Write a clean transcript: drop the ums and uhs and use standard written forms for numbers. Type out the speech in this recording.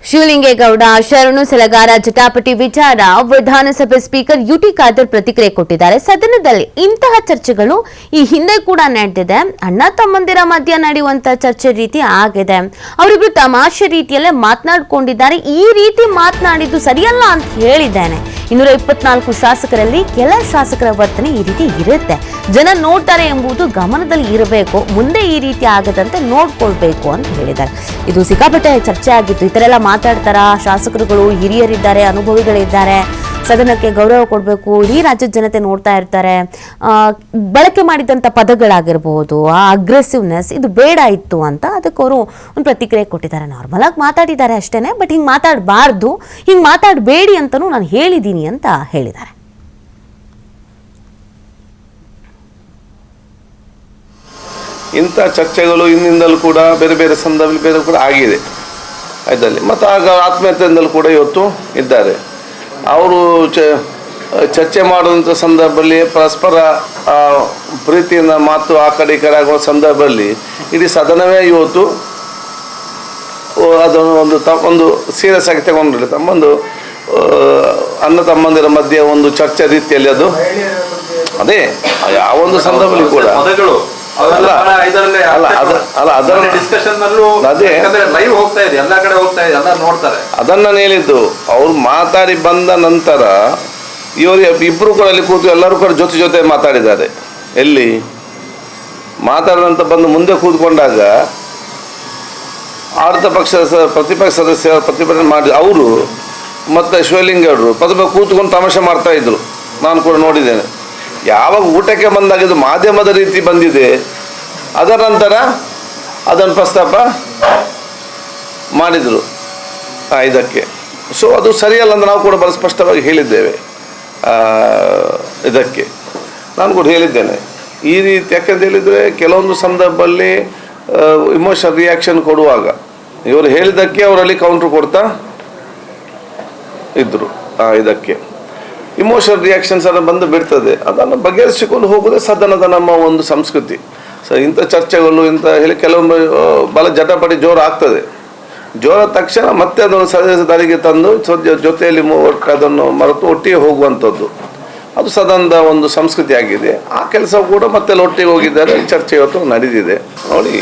ಶಿವಲಿಂಗೇಗೌಡ ಶರಣು ಸಲಗಾರ ಜಟಾಪಟಿ ವಿಚಾರ ವಿಧಾನಸಭೆ ಸ್ಪೀಕರ್ ಯುಟಿ ಖಾದರ್ ಪ್ರತಿಕ್ರಿಯೆ ಕೊಟ್ಟಿದ್ದಾರೆ. ಸದನದಲ್ಲಿ ಇಂತಹ ಚರ್ಚೆಗಳು ಈ ಹಿಂದೆ ಕೂಡ ನಡೆದಿದೆ. ಅಣ್ಣ ತಮ್ಮಂದಿರ ಮಧ್ಯ ನಡೆಯುವಂತಹ ಚರ್ಚೆ ರೀತಿ ಆಗಿದೆ. ಅವರಿಬ್ರು ತಮಾಷೆ ರೀತಿಯಲ್ಲೇ ಮಾತನಾಡಿಕೊಂಡಿದ್ದಾರೆ. ಈ ರೀತಿ ಮಾತನಾಡಿದ್ದು ಸರಿಯಲ್ಲ ಅಂತ ಹೇಳಿದ್ದೇನೆ. 224 ಶಾಸಕರಲ್ಲಿ ಕೆಲ ಶಾಸಕರ ವರ್ತನೆ ಈ ರೀತಿ ಇರುತ್ತೆ. ಜನ ನೋಡ್ತಾರೆ ಎಂಬುದು ಗಮನದಲ್ಲಿ ಇರಬೇಕು. ಮುಂದೆ ಈ ರೀತಿ ಆಗದಂತೆ ನೋಡ್ಕೊಳ್ಬೇಕು ಅಂತ ಹೇಳಿದ್ದಾರೆ. ಇದು ಸಿಕ್ಕಾಪಟ್ಟೆ ಚರ್ಚೆ ಆಗಿತ್ತು. ಈ ತರ ಎಲ್ಲ ಮಾತಾಡ್ತಾರ ಶಾಸಕರುಗಳು, ಹಿರಿಯರಿದ್ದಾರೆ, ಅನುಭವಿಗಳಿದ್ದಾರೆ. ಸದನಕ್ಕೆ ಗೌರವ ಕೊಡಬೇಕು. ಇಡೀ ರಾಜ್ಯದ ಜನತೆ ನೋಡ್ತಾ ಇರ್ತಾರೆ. ಬಳಕೆ ಮಾಡಿದಂಥ ಪದಗಳಾಗಿರ್ಬೋದು, ಆ ಅಗ್ರೆಸಿವ್ನೆಸ್ ಇದು ಬೇಡ ಇತ್ತು ಅಂತ ಅದಕ್ಕೆ ಅವರು ಒಂದು ಪ್ರತಿಕ್ರಿಯೆ ಕೊಟ್ಟಿದ್ದಾರೆ. ನಾರ್ಮಲ್ ಆಗಿ ಮಾತಾಡಿದ್ದಾರೆ ಅಷ್ಟೇನೆ. ಬಟ್ ಹಿಂಗೆ ಮಾತಾಡಬಾರ್ದು, ಹಿಂಗೆ ಮಾತಾಡಬೇಡಿ ಅಂತಲೂ ನಾನು ಹೇಳಿದ್ದೀನಿ ಅಂತ ಹೇಳಿದ್ದಾರೆ. ಇಂಥ ಚರ್ಚೆಗಳು ಹಿಂದಿಂದಲೂ ಕೂಡ ಬೇರೆ ಬೇರೆ ಸಂದರ್ಭದಲ್ಲಿ ಬೇರೆ ಕೂಡ ಆಗಿದೆ ಇದರಲ್ಲಿ. ಮತ್ತು ಆಗ ಆತ್ಮೀಯತೆಯಿಂದಲೂ ಕೂಡ ಇವತ್ತು ಇದ್ದಾರೆ. ಅವರು ಚರ್ಚೆ ಮಾಡುವಂಥ ಸಂದರ್ಭದಲ್ಲಿ ಪರಸ್ಪರ ಪ್ರೀತಿಯಿಂದ ಮಾತು ಆ ಕಡೆ ಈ ಕಡೆ ಆಗುವ ಸಂದರ್ಭದಲ್ಲಿ ಇಡೀ ಸದನವೇ ಇವತ್ತು ಅದನ್ನು ಒಂದು ಸೀರಿಯಸ್ ಆಗಿ ತಗೊಂಡಿಲ್ಲ. ತಮ್ಮೊಂದು ಅಣ್ಣ ತಮ್ಮಂದಿರ ಮಧ್ಯೆ ಒಂದು ಚರ್ಚೆ ರೀತಿಯಲ್ಲಿ ಅದು ಅದೇ ಯಾವೊಂದು ಸಂದರ್ಭದಲ್ಲಿ ಕೂಡ ಅದನ್ನ ಹೇಳಿದ್ದು. ಅವ್ರು ಮಾತಾಡಿ ಬಂದ ನಂತರ ಇವರು ಇಬ್ರು ಕೂಡ ಅಲ್ಲಿ ಕೂತು ಎಲ್ಲರೂ ಕೂಡ ಜೊತೆ ಮಾತಾಡಿದ್ದಾರೆ. ಎಲ್ಲಿ ಮಾತಾಡಿದಂತ ಬಂದು ಮುಂದೆ ಕೂತ್ಕೊಂಡಾಗ ಆಡಳಿತ ಪಕ್ಷದ ಪ್ರತಿಪಕ್ಷ ಸದಸ್ಯರ ಪ್ರತಿಭಟನೆ ಮಾಡಿ ಅವರು ಮತ್ತು ಶಿವಲಿಂಗೇಗೌಡರು ಪ್ರತಿಭೆ ಕೂತ್ಕೊಂಡು ತಮಾಷೆ ಮಾಡ್ತಾ ಇದ್ರು. ನಾನು ಕೂಡ ನೋಡಿದ್ದೇನೆ. ಯಾವಾಗ ಊಟಕ್ಕೆ ಬಂದಾಗ ಇದು ಮಾಧ್ಯಮದ ರೀತಿ ಬಂದಿದೆ, ಅದರ ನಂತರ ಅದನ್ನು ಪ್ರಸ್ತಾಪ ಮಾಡಿದರು ಇದಕ್ಕೆ. ಸೊ ಅದು ಸರಿಯಲ್ಲ ಅಂತ ನಾವು ಕೂಡ ಬಹಳ ಸ್ಪಷ್ಟವಾಗಿ ಹೇಳಿದ್ದೇವೆ. ಇದಕ್ಕೆ ನಾನು ಕೂಡ ಹೇಳಿದ್ದೇನೆ ಈ ರೀತಿ. ಯಾಕೆಂತ ಹೇಳಿದರೆ ಕೆಲವೊಂದು ಸಂದರ್ಭದಲ್ಲಿ ಇಮೋಷನಲ್ ರಿಯಾಕ್ಷನ್ ಕೊಡುವಾಗ ಇವರು ಹೇಳಿದ್ದಕ್ಕೆ ಅವರಲ್ಲಿ ಕೌಂಟ್ರ್ ಕೊಡ್ತಾ ಇದ್ದರು. ಇದಕ್ಕೆ ಇಮೋಷನಲ್ ರಿಯಾಕ್ಷನ್ಸ್ ಅನ್ನು ಬಂದು ಬಿಡ್ತದೆ. ಅದನ್ನು ಬಗೆಹರಿಸಿಕೊಂಡು ಹೋಗೋದೇ ಸದನದ ನಮ್ಮ ಒಂದು ಸಂಸ್ಕೃತಿ. ಇಂಥ ಚರ್ಚೆಗಳು ಇಂಥ ಹೇಳಿ ಕೆಲವೊಮ್ಮೆ ಬಲ ಜಟಾಪಟಿ ಜೋರು ಆಗ್ತದೆ. ಜೋರಾದ ತಕ್ಷಣ ಮತ್ತೆ ಅದನ್ನು ಸದಸ್ಯ ದಾರಿಗೆ ತಂದು ಜೊತೆಯಲ್ಲಿ ಅದನ್ನು ಮರೆತು ಒಟ್ಟಿಗೆ ಹೋಗುವಂಥದ್ದು ಅದು ಸದನದ ಒಂದು ಸಂಸ್ಕೃತಿ ಆಗಿದೆ. ಆ ಕೆಲಸ ಕೂಡ ಮತ್ತೆ ಒಟ್ಟಿಗೆ ಹೋಗಿದ್ದಾರೆ. ಚರ್ಚೆ ಇವತ್ತು ನಡೆದಿದೆ ನೋಡಿ.